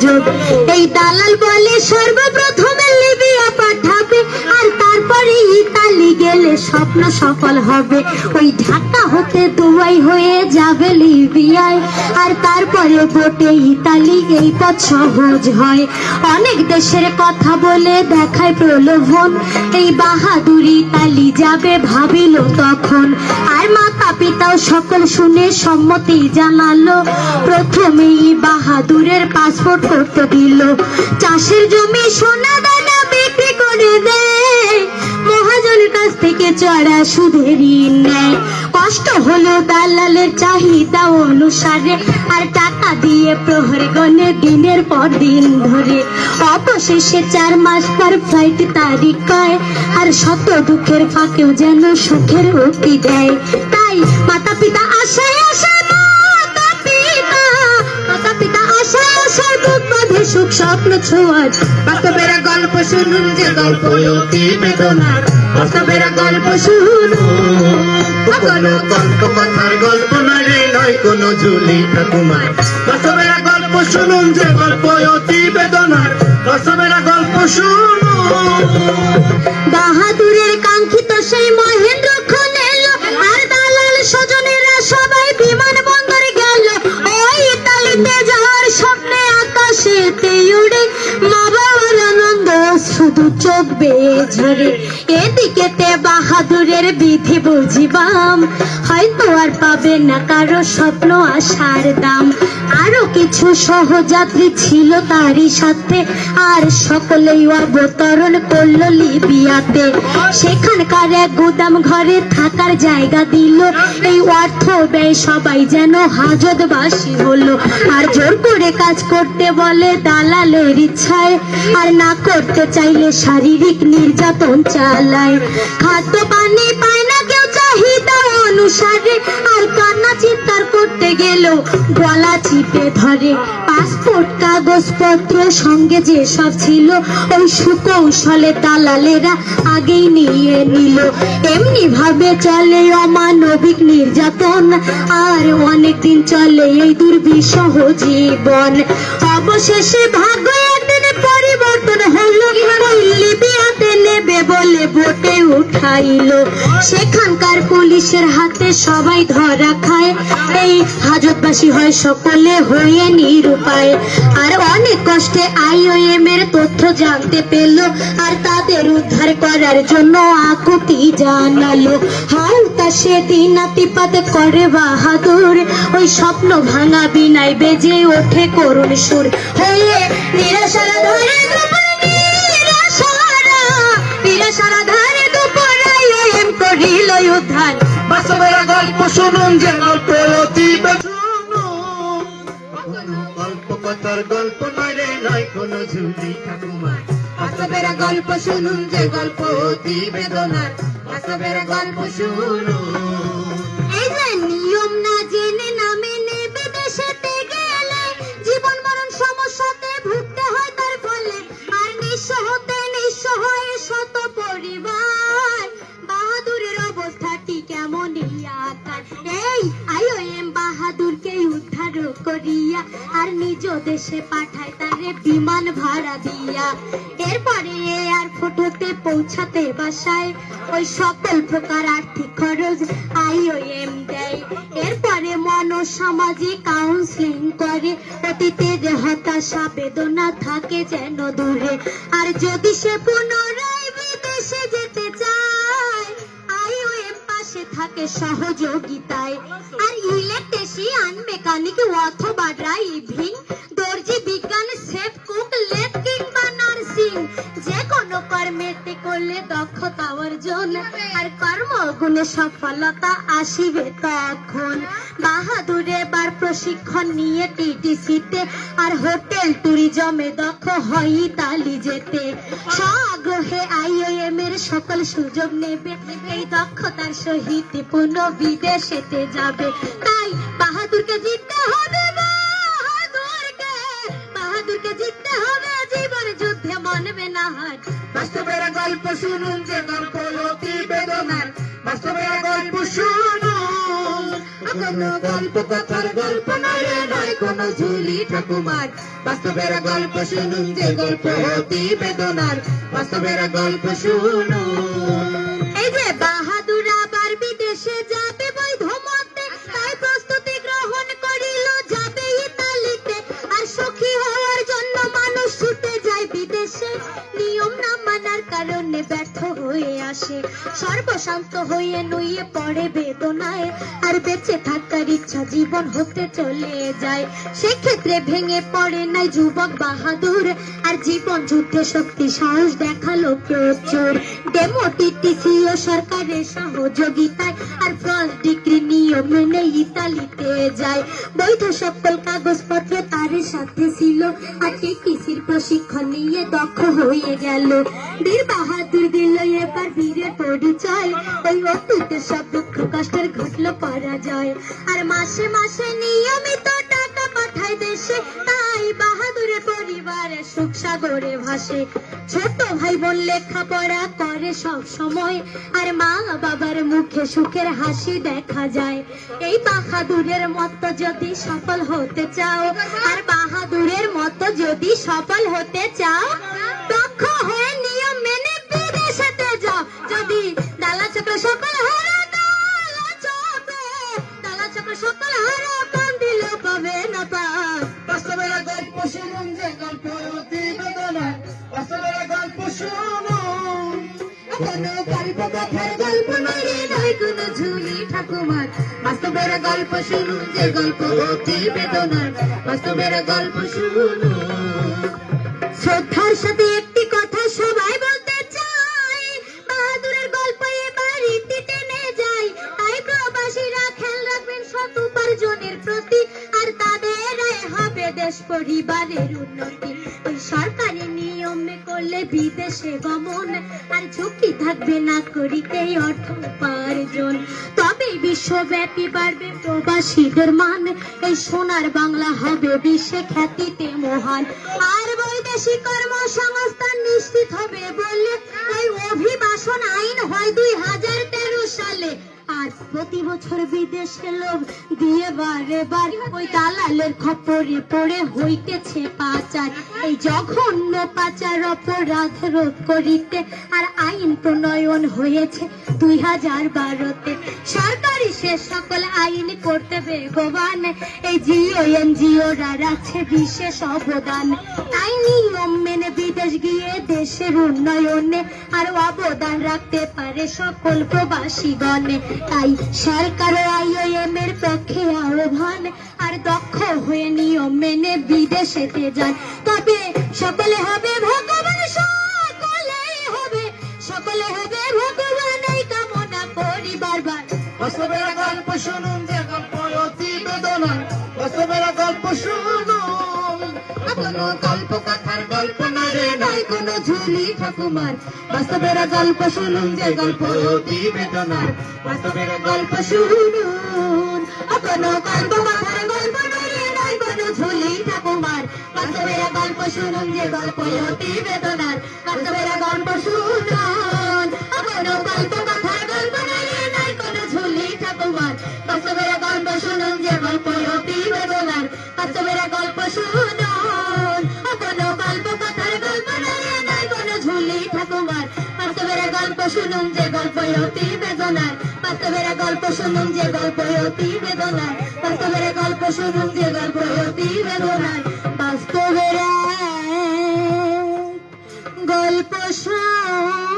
সুযোগ। এই দালাল বলে সর্বপ্রথমে লিবিয়া পাঠাবে, আর তারপরে ইতালি গেলে স্বপ্ন সফল হবে। ওই ঢাকা হতে দুবাই হয়ে যাবে লিবিয়ায়, আর তারপরে বোটে ইতালি, এই পথ সহজ হয়। অনেক দেশের কথা বলে দেখায় প্রলোভন, এই বাহাদুর ইতালি যাবে ভাবিল তখন। আর মাতা পিতাও সকল শুনে সম্মতি জানালো, প্রথমেই বাহাদুরের পাসপোর্ট করতে দিল। চাষের জমি সোনা দানা বিক্রি করে দেয়, মহাজনের কাছ থেকে চড়া সুদের ঋণ নেয়। কষ্ট হলো দালালের চাহিদা অনুসারে, আর টাকা দিয়ে প্রহরে গণে দিনের পর দিন ধরে। অবশেষে 4 মাস পর ফ্লাইট তারিখ কয়, আর শত দুঃখের ফাঁকেও যেন সুখের উক্তি দেয়। তাই মাতা পিতা আশায় আশায় মাতা পিতা আশায় আশায় বুক বাঁধে সুখ স্বপ্ন ছোঁয়ার। বাস্তবের গল্প শুনুন যে গল্প অতি বেদনার, বাস্তবের গল্প শুনুন। কোনো গল্প কথার গল্প নয় রে, নয় কোনো ঝুলি ঠাকুমার। বাস্তবের গল্প শুনুন যে গল্প অতি বেদনার, বাস্তবের গল্প শুনুন। বাহাদুরের কাঙ্ক্ষিত সেই মহেন্দ্র খন এলো, আর দালাল স্বজনেরা সবাই বিমান বন্দরে গেল। ওই ইতালিতে যাওয়ার স্বপ্নে আকাশেতে উড়ে, মা বাবার আনন্দ শুধু চোখ বেয়ে ঝরে। এদিকেতে বাহাদুরের বিধি বুঝিবাম, হয়তো আর পাবে না কারো স্বপ্ন আশার দাম। আরো কিছু সহযাত্রী ছিল তারই সাথে, আর সকলেই অবতরণ করলো লিবিয়াতে। সেখানকার এক গুদাম ঘরে থাকার জায়গা দিল, এই অর্থ ব্যয় সবাই যেন হাজতবাসী হলো। আর জোর করে কাজ করতে বলে দালালের ইচ্ছায়, আর না করতে চাইলে শারীরিক নির্যাতন চালায়। খাদ্য পানি পায় না কেউ চাহিদা অনুসারে, আর কান্না চিৎকার করতে গেল গলা চিপে ধরে। পাসপোর্ট কাগজপত্র সঙ্গে যে সব ছিল, ওই সুকৌশলে দালালেরা আগেই নিয়ে নিল। এমনি ভাবে চলে অমানবিক নির্যাতন, আর অনেকদিন চলে এই দুর্বিষহ জীবন। অবশেষে ভাগ্য একদিন পরিবর্তন হলো, ওই লিবিয়াতে নেবে বলে বোটে উঠাইলো। সেখানকার পুলিশের হাতে সবাই ধরা খায়, এই হাজতবাসী হয় সকলে হয়ে নিরুপায়। আর অনেক কষ্টে IOM এর তথ্য জানতে পেল, আর তাদের উদ্ধার করার জন্য আকুতি জানালো। হালকা সেদিন নাতিপাত করে বাহাদুর, ওই স্বপ্ন ভাঙা বিনায় বেজে ওঠে করুণ সুর। হয়ে নিরাশারা ধরে নিরাশারা ধরে দুপুর IOM করিল উদ্ধার। বাস্তবের গল্প শুনুন যে গল্প অতি শুনুন। কোনো গল্প কথার গল্প নয় রে, নয় কোনো ঝুলি ঠাকুমার। বাস্তবের গল্প শুনুন যে গল্প অতি বেদনার, বাস্তবের গল্প শুনুন। এই যে নিয়ম না জেনে না মেনে বিদেশেতে গেলে, জীবন মরণ সমস্যাতে ভুগতে হয় তার ফলে। আর নিঃস্ব হতে নিঃস্ব হয় শত পরিবার, বাহাদুরের অবস্থাটি কেমন আকার। এই IOM বাহাদুরকে উদ্ধার করিয়া, আর নিজ দেশে পাঠায় তারে বিমান ভাড়া দিয়া। এরপরে এয়ারপোর্ট হতে পৌঁছাতে বাসায়, ওই সকল প্রকার আর্থিক খরচ IOM দেয়। এরপরে মনোসামাজিক কাউন্সিলিং করে, অতীতের হতাশা বেদনা থাকে যেন দূরে। আর যদি সে পুনরায় বিদেশে যেতে চায়, IOM পাশে থাকে সহযোগিতায়। আর ইলেকট্রিশিয়ান, মেকানিক অথবা ড্রাইভিং, দর্জি, বিজ্ঞান, শেফ, কুক, লেথ কিংবা নার্সিং, যে কোনো কর্মেতে করলে দক্ষতা অর্জন, আর কর্মগুণে সফলতা আসিবে তখন। বাহাদুর এবার প্রশিক্ষণ নিয়ে TTC-তে, আর হোটেল ট্যুরিজমে দক্ষ হয় ইতালি যেতে। স্বআগ্রহে IOM এর সকল সুযোগ নেবে, এই দক্ষতার সহিত পুনঃ বিদেশেতে যাবে। তাই বাহাদুরকে জিততে হবে, বাহাদুরকে জিততে হবে, জীবন যুদ্ধে মানবে না হার। বাস্তবের গল্প শুনুন যে গল্প অতি বেদনার, বাস্তবের গল্প শুনুন। কোনো গল্প কথার গল্প নয় রে, নয় কোনো ঝুলি ঠাকুমার। বাস্তবের গল্প শুনুন যে গল্প অতি বেদনার, বাস্তবের গল্প শুনুন। এই যে বাহাদুর আবার বিদেশে যাবে বৈধ মতে, তাই প্রস্তুতি গ্রহণ করিল যাবে ইতালিতে। আর সুখী হওয়ার জন্য মানুষ ছুটে যায় বিদেশে, নিয়ম না মানার কারণে ব্যর্থ হয়ে আসে, সর্বশান্ত হয়ে নুয়ে পড়ে বেদনায়। আর বেঁচে থাকার ইচ্ছা জীবন হতে চলে যায়, সেক্ষেত্রে ভেঙে পড়ে নাই যুবক বাহাদুর। আর জীবন যুদ্ধে শক্তি সাহস দেখালো প্রচুর, ডেমোটিটিসি ও সরকারের সহযোগিতায় আর ফার্স্ট ডিগ্রি নিয়ম মেনে ইতালিতে যায়। বৈধ সকল কাগজপত্র তার সাথে ছিল, আর টিটিসির প্রশিক্ষণ নিয়ে দক্ষ হয়ে গেল। বীর বাহাদুর দিল এবার বীরের পরিচয়, ওই অতীতের সব দুঃখ কষ্টের ঘটলো পরাজয়। আর মাসে মাসে নিয়মিত টাকা পাঠায় দেশে, তাই বাহাদুরের পরিবারে সুখ সাগরে ভাসে। ছোট ভাই বোন লেখাপড়া করে সব সময়, আর মা বাবার মুখে সুখের হাসি দেখা যায়। এই বাহাদুরের মতো যদি সফল হতে চাও, আর বাহাদুরের মতো যদি সফল হতে চাও, দক্ষ হয়ে নিয়ম মেনে বিদেশেতে যাও। যদি ডালা চক্র সকল হারা, ডালা চক্র সকল হারা, পান দিলেও পাবে না পান। বাস্তবের গল্প শুনুন যে গল্প অতি বেদনার, বাস্তবের গল্প শুনুন। কোনো গল্প কথার গল্প নয় রে, নয় কোনো ঝুলি ঠাকুমার। বাস্তবের গল্প শুনুন যে গল্প অতি বেদনার, বাস্তবের গল্প শুনুন। শ্রদ্ধার সাথে একটি কথা সবাই বলতে চাই, বাহাদুরের গল্প এবার ইতি টেনে যায়। তাই প্রবাসীরা খেয়াল রাখবেন সৎ উপার্জনের প্রতি, আর তাদের আয় হবে দেশ পরিবারের উন্নতি। ওই সরকারি নিয়মে করলে বিদেশে গমন, আর ঝুঁকি থাকবে না করিতে অর্থ উপার্জন। তবে বিশ্বব্যাপী বাড়বে প্রবাসীদের মান, এই সোনার বাংলা হবে বিশ্বে খ্যাতিতে মহান। আর বৈদেশিক কর্মসংস্থান নিশ্চিত হবে বললে ওই অভিবাসন আইন হয় 2013 সালে। আর প্রতি বছর বিদেশে লোক দিয়ে বারে বার ওই দালালের খপ্পরে পড়ে হইতেছে পাচার। এই জঘন্য পাচার অপরাধ রোধ করিতে আর আইন প্রণয়ন হয়েছে 2012-তে। সরকারি সে সকল আইন করতে বেগবান, এই জিও এনজিওরা রাখছে বিশেষ অবদান। তাই নিয়ম মেনে বিদেশ গিয়ে দেশের উন্নয়নে আর অবদান রাখতে পারে সকল প্রবাসীগণে। তাই সরকার IOM এর পক্ষে আহ্বান, আর দক্ষ হয়ে নিয়ম মেনে বিদেশেতে যান। তবে সকলে হবে ভগবান, সকলে হবে ভগবান, এই কামনা করি বারবার। বাস্তবের গল্প শুনুন যে গল্প অতি বেদনার, বাস্তবের গল্প শুনুন। কোনো গল্প কথার গল্প নয় রে, নয় কোনো ঝুলি ঠাকুমার। বাস্তবের গল্প শুনুন যে গল্প অতি বেদনার, বাস্তবের গল্প শুনুন। কোনো গল্প কথার গল্প নয় রে, নয় কোনো ঝুলি ঠাকুমার। বাস্তবের গল্প শুনুন যে গল্প অতি বেদনার, বাস্তবের গল্প শুনুন। কোনো গল্প কথার গল্প নয় রে, নয় কোনো ঝুলি ঠাকুমার। বাস্তবের গল্প শুনুন যে গল্প অতি বেদনার, বাস্তবের গল্প শুনুন। কোনো গল্প কথার গল্প নয় রে, নয় কোনো ঝুলি ঠাকুমার। বাস্তবের গল্প শুনুন যে গল্প অতি বেদনার, বাস্তবের গল্প শুনুন যে গল্প অতি বেদনার, বাস্তবের গল্প শুনুন যে গল্প অতি বেদনার। বাস্তবের গল্প শুনুন।